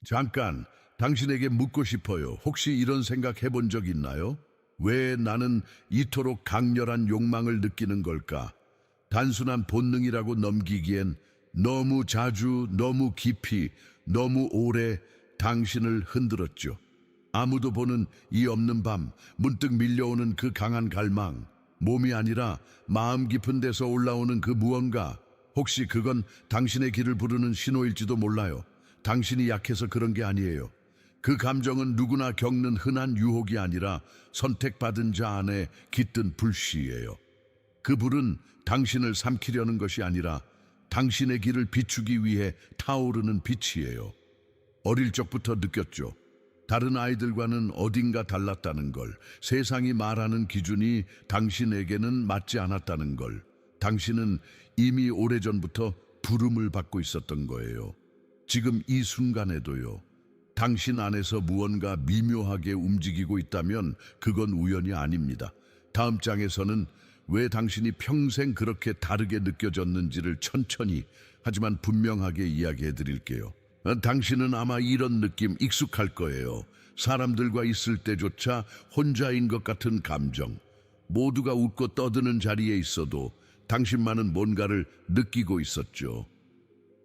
잠깐, 당신에게 묻고 싶어요. 혹시 이런 생각 해본 적 있나요? 왜 나는 이토록 강렬한 욕망을 느끼는 걸까? 단순한 본능이라고 넘기기엔 너무 자주, 너무 깊이, 너무 오래 당신을 흔들었죠. 아무도 보는 이 없는 밤, 문득 밀려오는 그 강한 갈망, 몸이 아니라 마음 깊은 데서 올라오는 그 무언가, 혹시 그건 당신의 길을 부르는 신호일지도 몰라요. 당신이 약해서 그런 게 아니에요. 그 감정은 누구나 겪는 흔한 유혹이 아니라 선택받은 자 안에 깃든 불씨예요. 그 불은 당신을 삼키려는 것이 아니라 당신의 길을 비추기 위해 타오르는 빛이에요. 어릴 적부터 느꼈죠. 다른 아이들과는 어딘가 달랐다는 걸, 세상이 말하는 기준이 당신에게는 맞지 않았다는 걸, 당신은 이미 오래전부터 부름을 받고 있었던 거예요. 지금 이 순간에도요. 당신 안에서 무언가 미묘하게 움직이고 있다면 그건 우연이 아닙니다. 다음 장에서는 왜 당신이 평생 그렇게 다르게 느껴졌는지를 천천히 하지만 분명하게 이야기해 드릴게요. 당신은 아마 이런 느낌 익숙할 거예요. 사람들과 있을 때조차 혼자인 것 같은 감정. 모두가 웃고 떠드는 자리에 있어도 당신만은 뭔가를 느끼고 있었죠.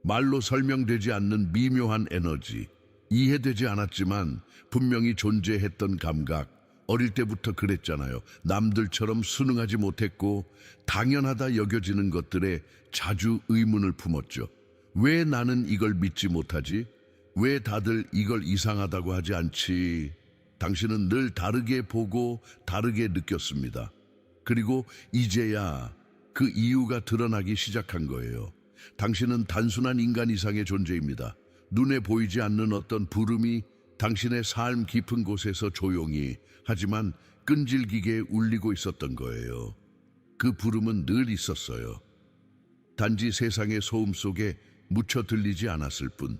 말로 설명되지 않는 미묘한 에너지. 이해되지 않았지만 분명히 존재했던 감각. 어릴 때부터 그랬잖아요. 남들처럼 순응하지 못했고 당연하다 여겨지는 것들에 자주 의문을 품었죠. 왜 나는 이걸 믿지 못하지? 왜 다들 이걸 이상하다고 하지 않지? 당신은 늘 다르게 보고 다르게 느꼈습니다. 그리고 이제야 그 이유가 드러나기 시작한 거예요. 당신은 단순한 인간 이상의 존재입니다. 눈에 보이지 않는 어떤 부름이 당신의 삶 깊은 곳에서 조용히 하지만 끈질기게 울리고 있었던 거예요. 그 부름은 늘 있었어요. 단지 세상의 소음 속에 묻혀 들리지 않았을 뿐.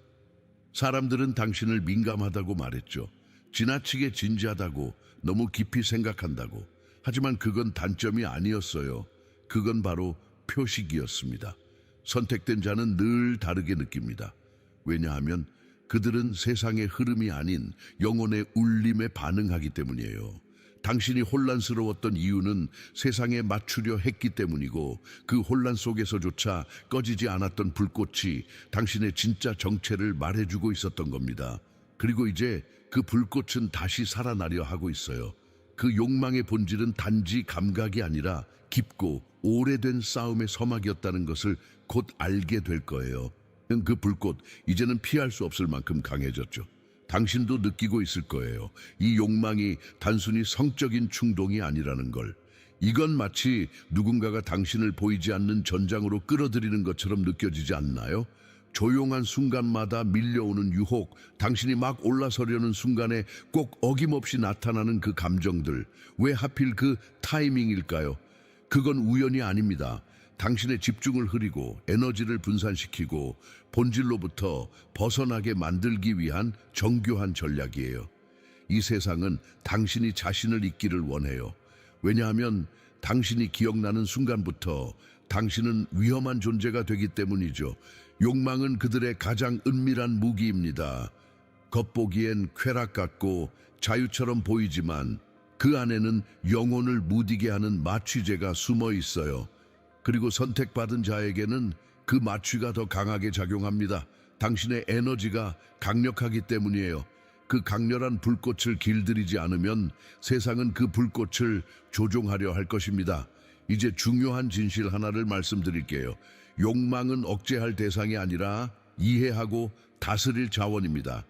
사람들은 당신을 민감하다고 말했죠. 지나치게 진지하다고, 너무 깊이 생각한다고. 하지만 그건 단점이 아니었어요. 그건 바로 표식이었습니다. 선택된 자는 늘 다르게 느낍니다. 왜냐하면 그들은 세상의 흐름이 아닌 영혼의 울림에 반응하기 때문이에요. 당신이 혼란스러웠던 이유는 세상에 맞추려 했기 때문이고 그 혼란 속에서조차 꺼지지 않았던 불꽃이 당신의 진짜 정체를 말해주고 있었던 겁니다. 그리고 이제 그 불꽃은 다시 살아나려 하고 있어요. 그 욕망의 본질은 단지 감각이 아니라 깊고 오래된 싸움의 서막이었다는 것을 곧 알게 될 거예요. 그 불꽃, 이제는 피할 수 없을 만큼 강해졌죠. 당신도 느끼고 있을 거예요. 이 욕망이 단순히 성적인 충동이 아니라는 걸. 이건 마치 누군가가 당신을 보이지 않는 전장으로 끌어들이는 것처럼 느껴지지 않나요? 조용한 순간마다 밀려오는 유혹, 당신이 막 올라서려는 순간에 꼭 어김없이 나타나는 그 감정들. 왜 하필 그 타이밍일까요? 그건 우연이 아닙니다. 당신의 집중을 흐리고 에너지를 분산시키고 본질로부터 벗어나게 만들기 위한 정교한 전략이에요. 이 세상은 당신이 자신을 잊기를 원해요. 왜냐하면 당신이 기억나는 순간부터 당신은 위험한 존재가 되기 때문이죠. 욕망은 그들의 가장 은밀한 무기입니다. 겉보기엔 쾌락 같고 자유처럼 보이지만 그 안에는 영혼을 무디게 하는 마취제가 숨어 있어요. 그리고 선택받은 자에게는 그 마취가 더 강하게 작용합니다. 당신의 에너지가 강력하기 때문이에요. 그 강렬한 불꽃을 길들이지 않으면 세상은 그 불꽃을 조종하려 할 것입니다. 이제 중요한 진실 하나를 말씀드릴게요. 욕망은 억제할 대상이 아니라 이해하고 다스릴 자원입니다.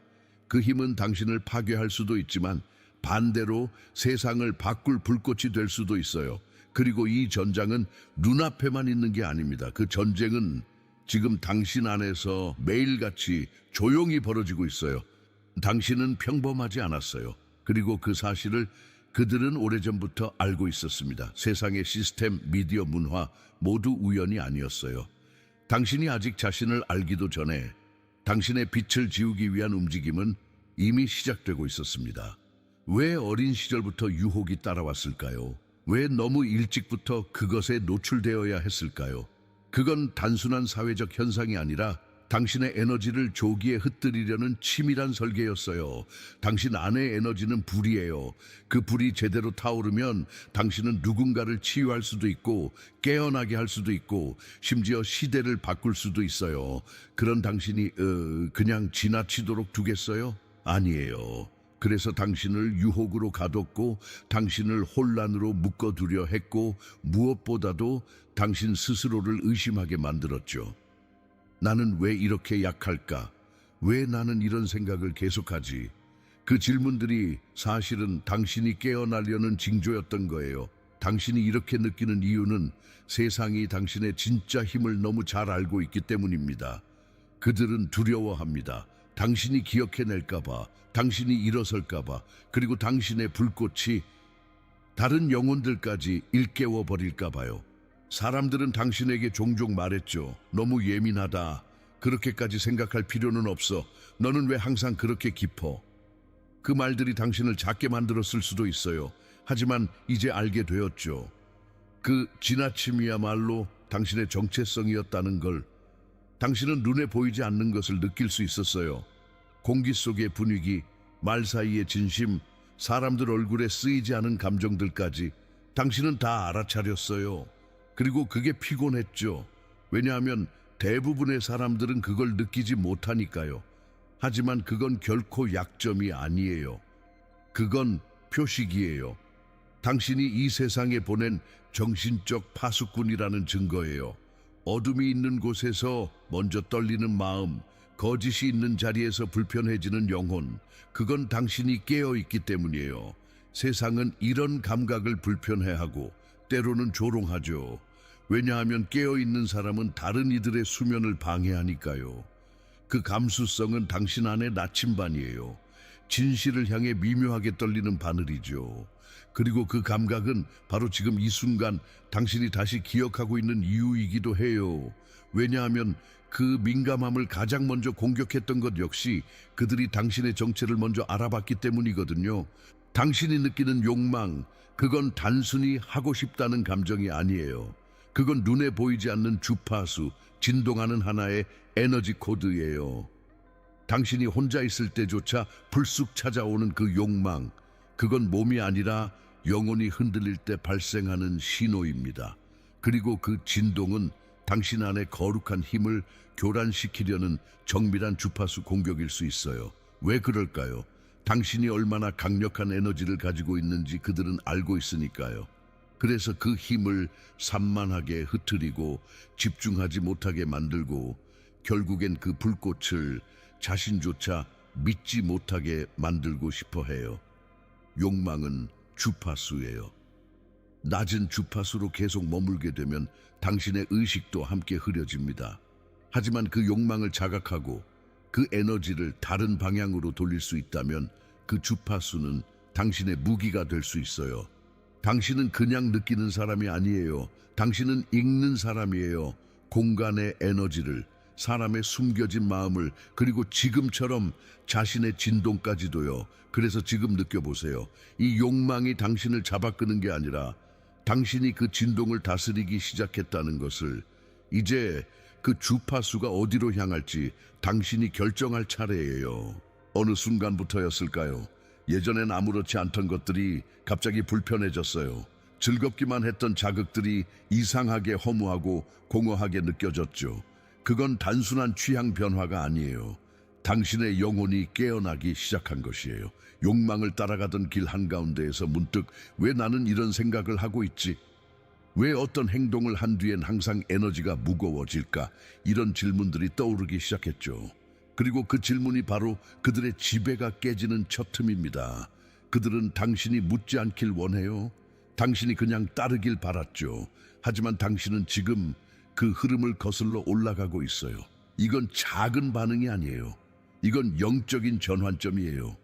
그 힘은 당신을 파괴할 수도 있지만 반대로 세상을 바꿀 불꽃이 될 수도 있어요. 그리고 이 전장은 눈앞에만 있는 게 아닙니다. 그 전쟁은 지금 당신 안에서 매일같이 조용히 벌어지고 있어요. 당신은 평범하지 않았어요. 그리고 그 사실을 그들은 오래전부터 알고 있었습니다. 세상의 시스템, 미디어, 문화 모두 우연이 아니었어요. 당신이 아직 자신을 알기도 전에 당신의 빛을 지우기 위한 움직임은 이미 시작되고 있었습니다. 왜 어린 시절부터 유혹이 따라왔을까요? 왜 너무 일찍부터 그것에 노출되어야 했을까요? 그건 단순한 사회적 현상이 아니라 당신의 에너지를 조기에 흩뜨리려는 치밀한 설계였어요. 당신 안의 에너지는 불이에요. 그 불이 제대로 타오르면 당신은 누군가를 치유할 수도 있고 깨어나게 할 수도 있고 심지어 시대를 바꿀 수도 있어요. 그런 당신이 그냥 지나치도록 두겠어요? 아니에요. 그래서 당신을 유혹으로 가뒀고 당신을 혼란으로 묶어두려 했고 무엇보다도 당신 스스로를 의심하게 만들었죠. 나는 왜 이렇게 약할까? 왜 나는 이런 생각을 계속하지? 그 질문들이 사실은 당신이 깨어나려는 징조였던 거예요. 당신이 이렇게 느끼는 이유는 세상이 당신의 진짜 힘을 너무 잘 알고 있기 때문입니다. 그들은 두려워합니다. 당신이 기억해낼까봐, 당신이 일어설까봐, 그리고 당신의 불꽃이 다른 영혼들까지 일깨워 버릴까봐요. 사람들은 당신에게 종종 말했죠. 너무 예민하다. 그렇게까지 생각할 필요는 없어. 너는 왜 항상 그렇게 깊어? 그 말들이 당신을 작게 만들었을 수도 있어요. 하지만 이제 알게 되었죠. 그 지나침이야말로 당신의 정체성이었다는 걸. 당신은 눈에 보이지 않는 것을 느낄 수 있었어요. 공기 속의 분위기, 말 사이의 진심, 사람들 얼굴에 쓰이지 않은 감정들까지 당신은 다 알아차렸어요. 그리고 그게 피곤했죠. 왜냐하면 대부분의 사람들은 그걸 느끼지 못하니까요. 하지만 그건 결코 약점이 아니에요. 그건 표식이에요. 당신이 이 세상에 보낸 정신적 파수꾼이라는 증거예요. 어둠이 있는 곳에서 먼저 떨리는 마음, 거짓이 있는 자리에서 불편해지는 영혼, 그건 당신이 깨어있기 때문이에요. 세상은 이런 감각을 불편해하고 때로는 조롱하죠. 왜냐하면 깨어있는 사람은 다른 이들의 수면을 방해하니까요. 그 감수성은 당신 안의 나침반이에요. 진실을 향해 미묘하게 떨리는 바늘이죠. 그리고 그 감각은 바로 지금 이 순간 당신이 다시 기억하고 있는 이유이기도 해요. 왜냐하면 그 민감함을 가장 먼저 공격했던 것 역시 그들이 당신의 정체를 먼저 알아봤기 때문이거든요. 당신이 느끼는 욕망, 그건 단순히 하고 싶다는 감정이 아니에요. 그건 눈에 보이지 않는 주파수, 진동하는 하나의 에너지 코드예요. 당신이 혼자 있을 때조차 불쑥 찾아오는 그 욕망, 그건 몸이 아니라 영혼이 흔들릴 때 발생하는 신호입니다. 그리고 그 진동은 당신 안에 거룩한 힘을 교란시키려는 정밀한 주파수 공격일 수 있어요. 왜 그럴까요? 당신이 얼마나 강력한 에너지를 가지고 있는지 그들은 알고 있으니까요. 그래서 그 힘을 산만하게 흩트리고 집중하지 못하게 만들고 결국엔 그 불꽃을 자신조차 믿지 못하게 만들고 싶어 해요. 욕망은 주파수예요. 낮은 주파수로 계속 머물게 되면 당신의 의식도 함께 흐려집니다. 하지만 그 욕망을 자각하고 그 에너지를 다른 방향으로 돌릴 수 있다면 그 주파수는 당신의 무기가 될 수 있어요. 당신은 그냥 느끼는 사람이 아니에요. 당신은 읽는 사람이에요. 공간의 에너지를, 사람의 숨겨진 마음을, 그리고 지금처럼 자신의 진동까지도요. 그래서 지금 느껴보세요. 이 욕망이 당신을 잡아끄는 게 아니라 당신이 그 진동을 다스리기 시작했다는 것을, 이제 그 주파수가 어디로 향할지 당신이 결정할 차례예요. 어느 순간부터였을까요? 예전엔 아무렇지 않던 것들이 갑자기 불편해졌어요. 즐겁기만 했던 자극들이 이상하게 허무하고 공허하게 느껴졌죠. 그건 단순한 취향 변화가 아니에요. 당신의 영혼이 깨어나기 시작한 것이에요. 욕망을 따라가던 길 한가운데에서 문득 왜 나는 이런 생각을 하고 있지? 왜 어떤 행동을 한 뒤엔 항상 에너지가 무거워질까? 이런 질문들이 떠오르기 시작했죠. 그리고 그 질문이 바로 그들의 지배가 깨지는 첫 틈입니다. 그들은 당신이 묻지 않길 원해요. 당신이 그냥 따르길 바랐죠. 하지만 당신은 지금 그 흐름을 거슬러 올라가고 있어요. 이건 작은 반응이 아니에요. 이건 영적인 전환점이에요.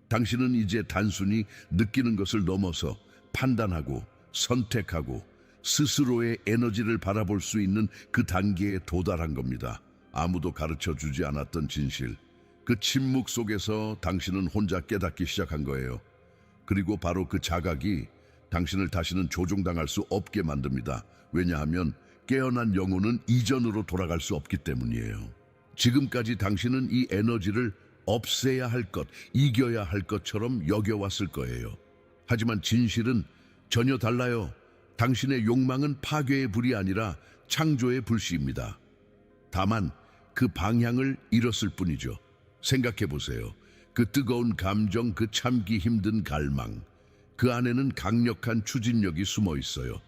당신은 이제 단순히 느끼는 것을 넘어서 판단하고 선택하고 스스로의 에너지를 바라볼 수 있는 그 단계에 도달한 겁니다. 아무도 가르쳐 주지 않았던 진실, 그 침묵 속에서 당신은 혼자 깨닫기 시작한 거예요. 그리고 바로 그 자각이 당신을 다시는 조종당할 수 없게 만듭니다. 왜냐하면 깨어난 영혼은 이전으로 돌아갈 수 없기 때문이에요. 지금까지 당신은 이 에너지를 없애야 할 것, 이겨야 할 것처럼 여겨왔을 거예요. 하지만 진실은 전혀 달라요. 당신의 욕망은 파괴의 불이 아니라 창조의 불씨입니다. 다만 그 방향을 잃었을 뿐이죠. 생각해 보세요. 그 뜨거운 감정, 그 참기 힘든 갈망. 그 안에는 강력한 추진력이 숨어 있어요.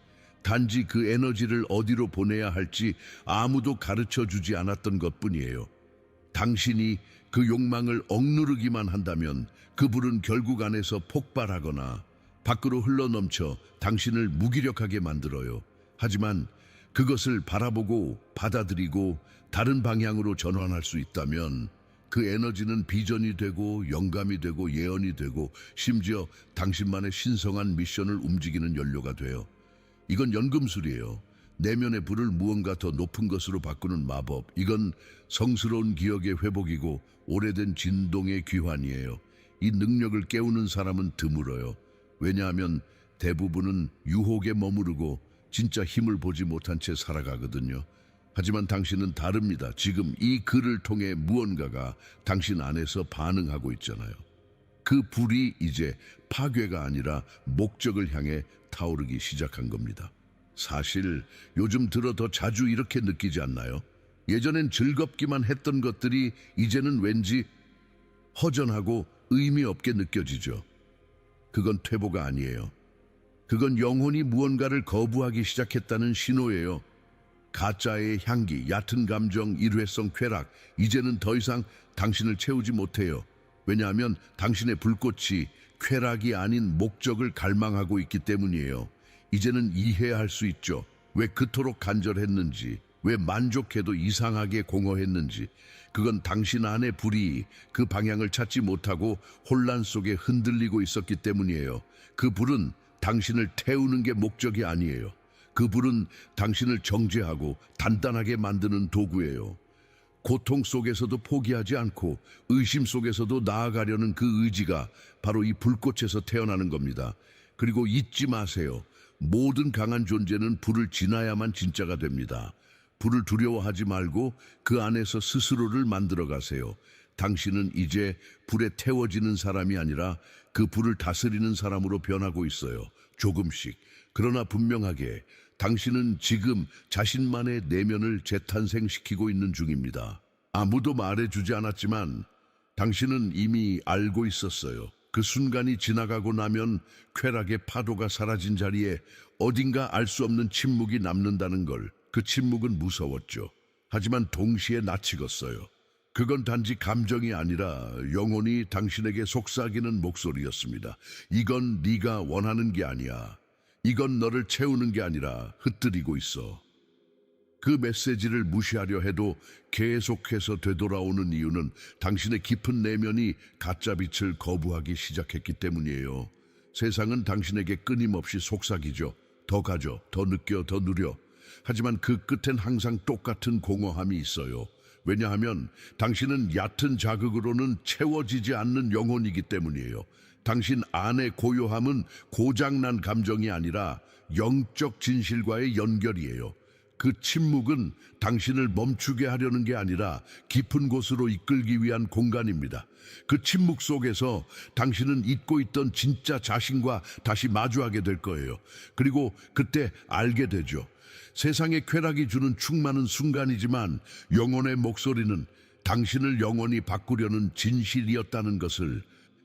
단지 그 에너지를 어디로 보내야 할지 아무도 가르쳐 주지 않았던 것뿐이에요. 당신이 그 욕망을 억누르기만 한다면 그 불은 결국 안에서 폭발하거나 밖으로 흘러넘쳐 당신을 무기력하게 만들어요. 하지만 그것을 바라보고 받아들이고 다른 방향으로 전환할 수 있다면 그 에너지는 비전이 되고 영감이 되고 예언이 되고 심지어 당신만의 신성한 미션을 움직이는 연료가 돼요. 이건 연금술이에요. 내면의 불을 무언가 더 높은 것으로 바꾸는 마법. 이건 성스러운 기억의 회복이고 오래된 진동의 귀환이에요. 이 능력을 깨우는 사람은 드물어요. 왜냐하면 대부분은 유혹에 머무르고 진짜 힘을 보지 못한 채 살아가거든요. 하지만 당신은 다릅니다. 지금 이 글을 통해 무언가가 당신 안에서 반응하고 있잖아요. 그 불이 이제 파괴가 아니라 목적을 향해 타오르기 시작한 겁니다. 사실 요즘 들어 더 자주 이렇게 느끼지 않나요? 예전엔 즐겁기만 했던 것들이 이제는 왠지 허전하고 의미 없게 느껴지죠. 그건 퇴보가 아니에요. 그건 영혼이 무언가를 거부하기 시작했다는 신호예요. 가짜의 향기, 얕은 감정, 일회성 쾌락, 이제는 더 이상 당신을 채우지 못해요. 왜냐하면 당신의 불꽃이 쾌락이 아닌 목적을 갈망하고 있기 때문이에요. 이제는 이해할 수 있죠. 왜 그토록 간절했는지, 왜 만족해도 이상하게 공허했는지. 그건 당신 안의 불이 그 방향을 찾지 못하고 혼란 속에 흔들리고 있었기 때문이에요. 그 불은 당신을 태우는 게 목적이 아니에요. 그 불은 당신을 정죄하고 단단하게 만드는 도구예요. 고통 속에서도 포기하지 않고 의심 속에서도 나아가려는 그 의지가 바로 이 불꽃에서 태어나는 겁니다. 그리고 잊지 마세요. 모든 강한 존재는 불을 지나야만 진짜가 됩니다. 불을 두려워하지 말고 그 안에서 스스로를 만들어 가세요. 당신은 이제 불에 태워지는 사람이 아니라 그 불을 다스리는 사람으로 변하고 있어요. 조금씩. 그러나 분명하게 당신은 지금 자신만의 내면을 재탄생시키고 있는 중입니다. 아무도 말해주지 않았지만 당신은 이미 알고 있었어요. 그 순간이 지나가고 나면 쾌락의 파도가 사라진 자리에 어딘가 알 수 없는 침묵이 남는다는 걸. 그 침묵은 무서웠죠. 하지만 동시에 낯익었어요. 그건 단지 감정이 아니라 영혼이 당신에게 속삭이는 목소리였습니다. 이건 네가 원하는 게 아니야. 이건 너를 채우는 게 아니라 흩뜨리고 있어. 그 메시지를 무시하려 해도 계속해서 되돌아오는 이유는 당신의 깊은 내면이 가짜 빛을 거부하기 시작했기 때문이에요. 세상은 당신에게 끊임없이 속삭이죠. 더 가져, 더 느껴, 더 누려. 하지만 그 끝엔 항상 똑같은 공허함이 있어요. 왜냐하면 당신은 얕은 자극으로는 채워지지 않는 영혼이기 때문이에요. 당신 안의 고요함은 고장난 감정이 아니라 영적 진실과의 연결이에요. 그 침묵은 당신을 멈추게 하려는 게 아니라 깊은 곳으로 이끌기 위한 공간입니다. 그 침묵 속에서 당신은 잊고 있던 진짜 자신과 다시 마주하게 될 거예요. 그리고 그때 알게 되죠. 세상의 쾌락이 주는 충만한 순간이지만 영혼의 목소리는 당신을 영원히 바꾸려는 진실이었다는 것을.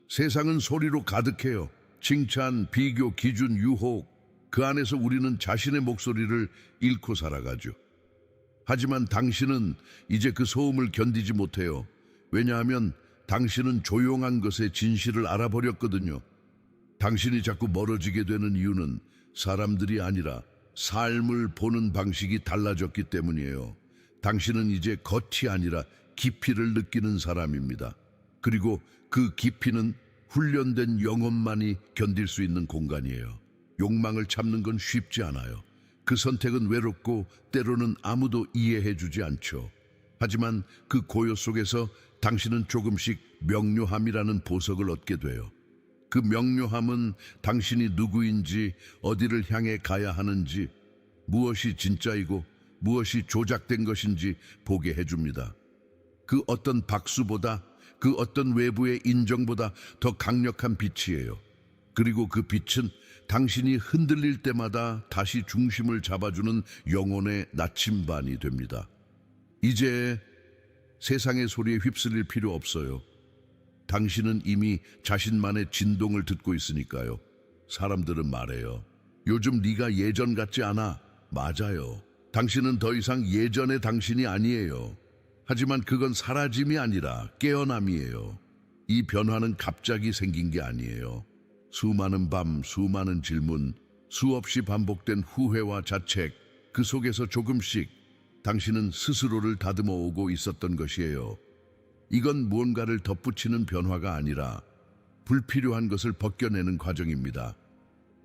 세상은 소리로 가득해요. 칭찬, 비교, 기준, 유혹. 그 안에서 우리는 자신의 목소리를 잃고 살아가죠. 하지만 당신은 이제 그 소음을 견디지 못해요. 왜냐하면 당신은 조용한 것의 진실을 알아버렸거든요. 당신이 자꾸 멀어지게 되는 이유는 사람들이 아니라 삶을 보는 방식이 달라졌기 때문이에요. 당신은 이제 겉이 아니라 깊이를 느끼는 사람입니다. 그리고 그 깊이는 훈련된 영혼만이 견딜 수 있는 공간이에요. 욕망을 참는 건 쉽지 않아요. 그 선택은 외롭고 때로는 아무도 이해해주지 않죠. 하지만 그 고요 속에서 당신은 조금씩 명료함이라는 보석을 얻게 돼요. 그 명료함은 당신이 누구인지, 어디를 향해 가야 하는지, 무엇이 진짜이고 무엇이 조작된 것인지 보게 해줍니다. 그 어떤 박수보다, 그 어떤 외부의 인정보다 더 강력한 빛이에요. 그리고 그 빛은 당신이 흔들릴 때마다 다시 중심을 잡아주는 영혼의 나침반이 됩니다. 이제 세상의 소리에 휩쓸릴 필요 없어요. 당신은 이미 자신만의 진동을 듣고 있으니까요. 사람들은 말해요. 요즘 네가 예전 같지 않아. 맞아요. 당신은 더 이상 예전의 당신이 아니에요. 하지만 그건 사라짐이 아니라 깨어남이에요. 이 변화는 갑자기 생긴 게 아니에요. 수많은 밤, 수많은 질문, 수없이 반복된 후회와 자책, 그 속에서 조금씩 당신은 스스로를 다듬어 오고 있었던 것이에요. 이건 무언가를 덧붙이는 변화가 아니라 불필요한 것을 벗겨내는 과정입니다.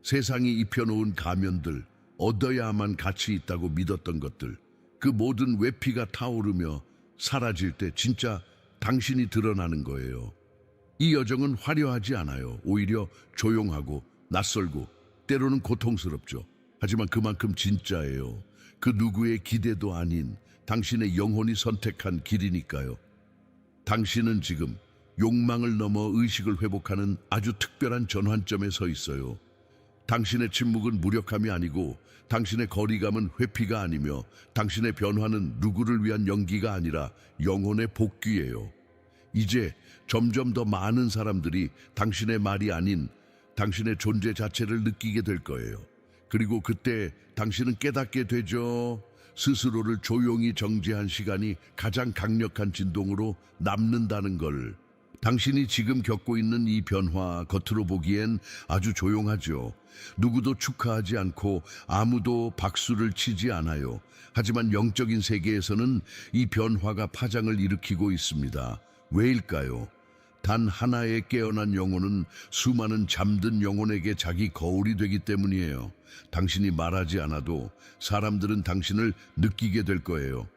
세상이 입혀놓은 가면들, 얻어야만 가치 있다고 믿었던 것들, 그 모든 외피가 타오르며 사라질 때 진짜 당신이 드러나는 거예요. 이 여정은 화려하지 않아요. 오히려 조용하고 낯설고 때로는 고통스럽죠. 하지만 그만큼 진짜예요. 그 누구의 기대도 아닌 당신의 영혼이 선택한 길이니까요. 당신은 지금 욕망을 넘어 의식을 회복하는 아주 특별한 전환점에 서 있어요. 당신의 침묵은 무력함이 아니고 당신의 거리감은 회피가 아니며 당신의 변화는 누구를 위한 연기가 아니라 영혼의 복귀예요. 이제 점점 더 많은 사람들이 당신의 말이 아닌 당신의 존재 자체를 느끼게 될 거예요. 그리고 그때 당신은 깨닫게 되죠. 스스로를 조용히 정지한 시간이 가장 강력한 진동으로 남는다는 걸. 당신이 지금 겪고 있는 이 변화, 겉으로 보기엔 아주 조용하죠. 누구도 축하하지 않고 아무도 박수를 치지 않아요. 하지만 영적인 세계에서는 이 변화가 파장을 일으키고 있습니다. 왜일까요? 단 하나의 깨어난 영혼은 수많은 잠든 영혼에게 자기 거울이 되기 때문이에요. 당신이 말하지 않아도 사람들은 당신을 느끼게 될 거예요.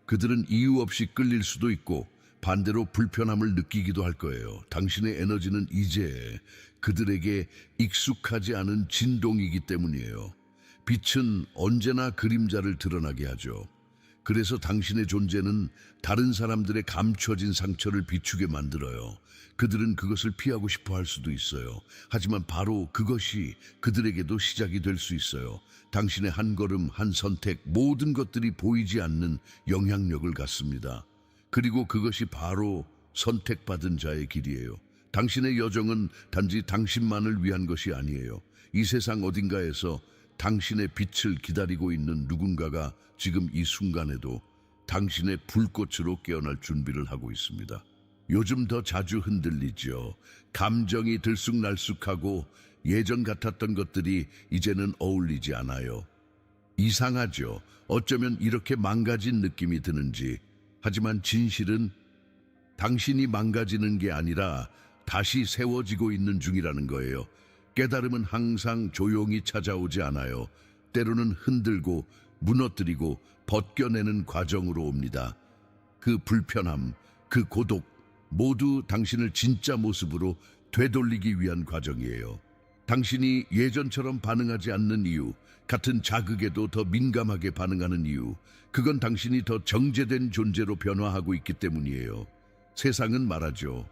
그들은 이유 없이 끌릴 수도 있고 반대로 불편함을 느끼기도 할 거예요. 당신의 에너지는 이제 그들에게 익숙하지 않은 진동이기 때문이에요. 빛은 언제나 그림자를 드러나게 하죠. 그래서 당신의 존재는 다른 사람들의 감춰진 상처를 비추게 만들어요. 그들은 그것을 피하고 싶어 할 수도 있어요. 하지만 바로 그것이 그들에게도 시작이 될 수 있어요. 당신의 한 걸음, 한 선택, 모든 것들이 보이지 않는 영향력을 갖습니다. 그리고 그것이 바로 선택받은 자의 길이에요. 당신의 여정은 단지 당신만을 위한 것이 아니에요. 이 세상 어딘가에서 당신의 빛을 기다리고 있는 누군가가 지금 이 순간에도 당신의 불꽃으로 깨어날 준비를 하고 있습니다. 요즘 더 자주 흔들리죠. 감정이 들쑥날쑥하고 예전 같았던 것들이 이제는 어울리지 않아요. 이상하죠. 어쩌면 이렇게 망가진 느낌이 드는지. 하지만 진실은 당신이 망가지는 게 아니라 다시 세워지고 있는 중이라는 거예요. 깨달음은 항상 조용히 찾아오지 않아요. 때로는 흔들고 무너뜨리고 벗겨내는 과정으로 옵니다. 그 불편함, 그 고독, 모두 당신을 진짜 모습으로 되돌리기 위한 과정이에요. 당신이 예전처럼 반응하지 않는 이유, 같은 자극에도 더 민감하게 반응하는 이유, 그건 당신이 더 정제된 존재로 변화하고 있기 때문이에요. 세상은 말하죠.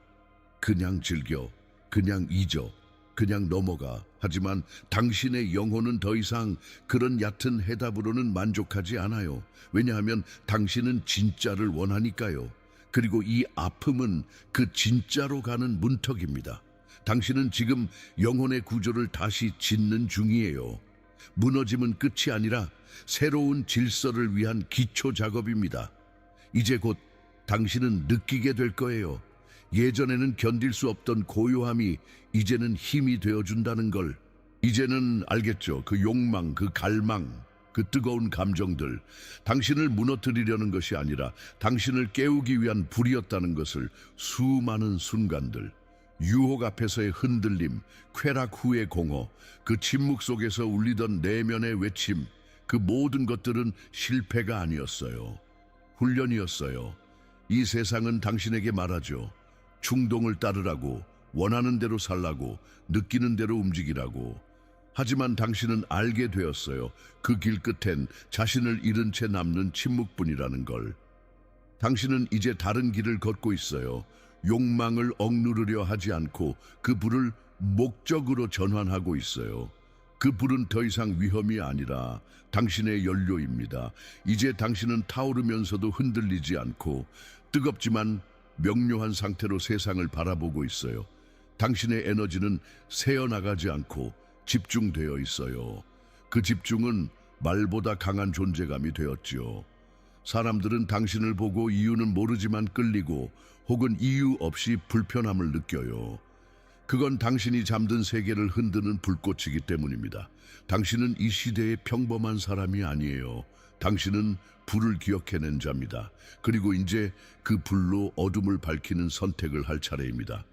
그냥 즐겨, 그냥 잊어, 그냥 넘어가. 하지만 당신의 영혼은 더 이상 그런 얕은 해답으로는 만족하지 않아요. 왜냐하면 당신은 진짜를 원하니까요. 그리고 이 아픔은 그 진짜로 가는 문턱입니다. 당신은 지금 영혼의 구조를 다시 짓는 중이에요. 무너짐은 끝이 아니라 새로운 질서를 위한 기초 작업입니다. 이제 곧 당신은 느끼게 될 거예요. 예전에는 견딜 수 없던 고요함이 이제는 힘이 되어준다는 걸. 이제는 알겠죠. 그 욕망, 그 갈망, 그 뜨거운 감정들, 당신을 무너뜨리려는 것이 아니라 당신을 깨우기 위한 불이었다는 것을. 수많은 순간들, 유혹 앞에서의 흔들림, 쾌락 후의 공허, 그 침묵 속에서 울리던 내면의 외침, 그 모든 것들은 실패가 아니었어요. 훈련이었어요. 이 세상은 당신에게 말하죠. 충동을 따르라고, 원하는 대로 살라고, 느끼는 대로 움직이라고. 하지만 당신은 알게 되었어요. 그 길 끝엔 자신을 잃은 채 남는 침묵뿐이라는 걸. 당신은 이제 다른 길을 걷고 있어요. 욕망을 억누르려 하지 않고 그 불을 목적으로 전환하고 있어요. 그 불은 더 이상 위험이 아니라 당신의 연료입니다. 이제 당신은 타오르면서도 흔들리지 않고 뜨겁지만 명료한 상태로 세상을 바라보고 있어요. 당신의 에너지는 새어나가지 않고 집중되어 있어요. 그 집중은 말보다 강한 존재감이 되었지요. 사람들은 당신을 보고 이유는 모르지만 끌리고 혹은 이유 없이 불편함을 느껴요. 그건 당신이 잠든 세계를 흔드는 불꽃이기 때문입니다. 당신은 이 시대의 평범한 사람이 아니에요. 당신은 불을 기억해낸 자입니다. 그리고 이제 그 불로 어둠을 밝히는 선택을 할 차례입니다.